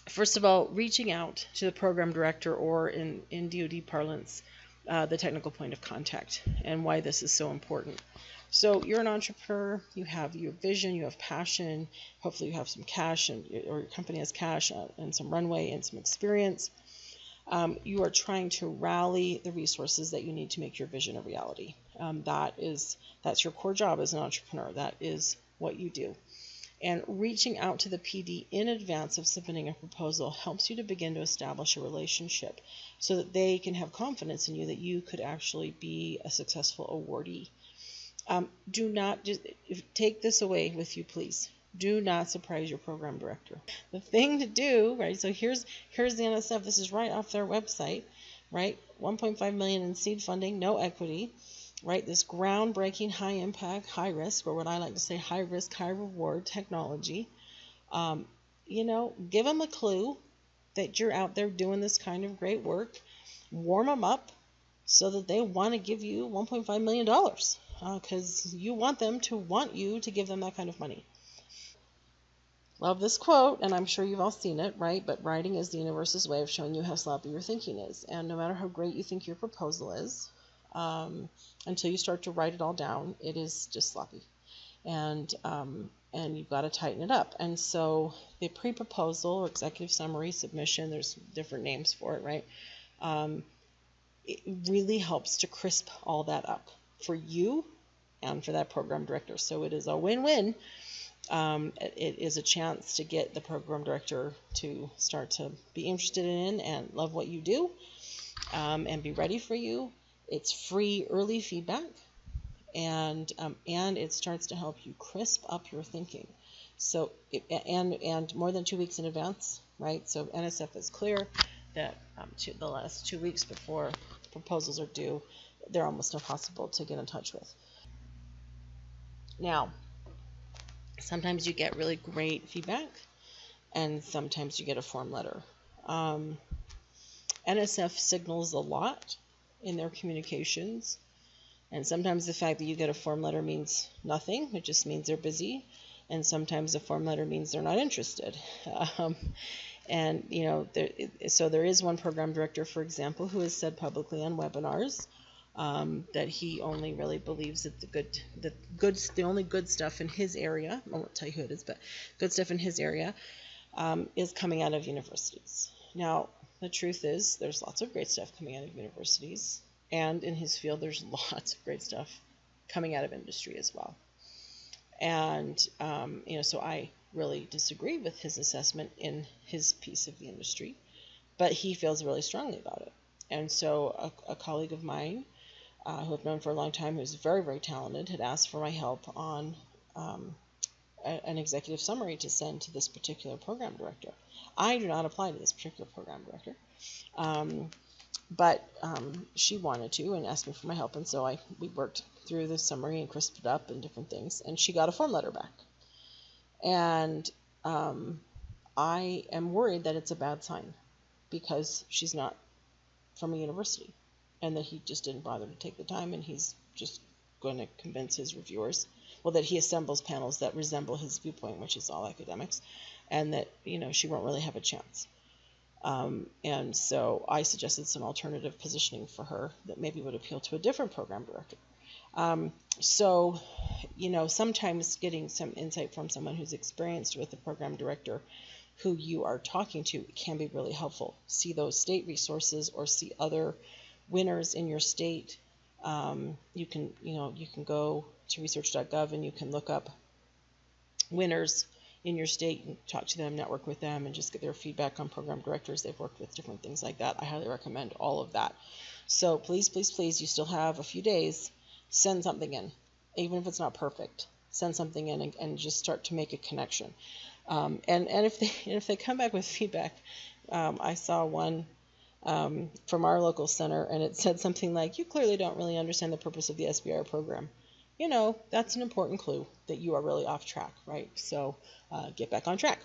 First of all, reaching out to the program director, or in DoD parlance, the technical point of contact, and why this is so important. So you're an entrepreneur, you have your vision, you have passion, hopefully you have some cash, or your company has cash and some runway and some experience. You are trying to rally the resources that you need to make your vision a reality. That's your core job as an entrepreneur. That is what you do. And reaching out to the PD in advance of submitting a proposal helps you to begin to establish a relationship so that they can have confidence in you that you could actually be a successful awardee. Do not just take this away with you, please. Do not surprise your program director. The thing to do, right? So here's the NSF. This is right off their website, right? 1.5 million in seed funding, no equity. Right, this groundbreaking, high impact, high risk, or what I like to say, high risk, high reward technology. Give them a clue that you're out there doing this kind of great work. Warm them up so that they want to give you $1.5 million, because you want them to want you to give them that kind of money. Love this quote, and I'm sure you've all seen it, right? But writing is the universe's way of showing you how sloppy your thinking is. And no matter how great you think your proposal is, until you start to write it all down, it is just sloppy, and you've got to tighten it up. And so the pre-proposal or executive summary submission, there's different names for it, right? It really helps to crisp all that up for you and for that program director. So it is a win-win. It is a chance to get the program director to start to be interested in and love what you do, and be ready for you. It's free early feedback, and it starts to help you crisp up your thinking. So and more than 2 weeks in advance, right? So NSF is clear that the last 2 weeks before proposals are due, they're almost impossible to get in touch with. Now, sometimes you get really great feedback, and sometimes you get a form letter. NSF signals a lot in their communications, and sometimes the fact that you get a form letter means nothing. It just means they're busy, and sometimes a form letter means they're not interested. So there is one program director, for example, who has said publicly on webinars that he only really believes that the only good stuff in his area, I won't tell you who it is, but good stuff in his area is coming out of universities. Now, the truth is, there's lots of great stuff coming out of universities, and in his field, there's lots of great stuff coming out of industry as well. And so I really disagree with his assessment in his piece of the industry, but he feels really strongly about it. And so a colleague of mine, who I've known for a long time, who's very, very talented, had asked for my help on an executive summary to send to this particular program director. I do not apply to this particular program director, but she wanted to and asked me for my help, and so we worked through the summary and crisped it up and different things, and she got a form letter back. And I am worried that it's a bad sign, because she's not from a university, and that he just didn't bother to take the time, and he's just going to convince his reviewers, that he assembles panels that resemble his viewpoint, which is all academics, and that she won't really have a chance. And so I suggested some alternative positioning for her that maybe would appeal to a different program director. Sometimes getting some insight from someone who's experienced with the program director who you are talking to can be really helpful. See those state resources, or see other winners in your state. You can go to research.gov and you can look up winners in your state and talk to them, network with them, and just get their feedback on program directors they've worked with, different things like that. I highly recommend all of that. So please, please, please, you still have a few days. Send something in, even if it's not perfect. Send something in and just start to make a connection. And if they come back with feedback, I saw one from our local center, and it said something like, "You clearly don't really understand the purpose of the SBIR program." That's an important clue that you are really off track, right? So get back on track.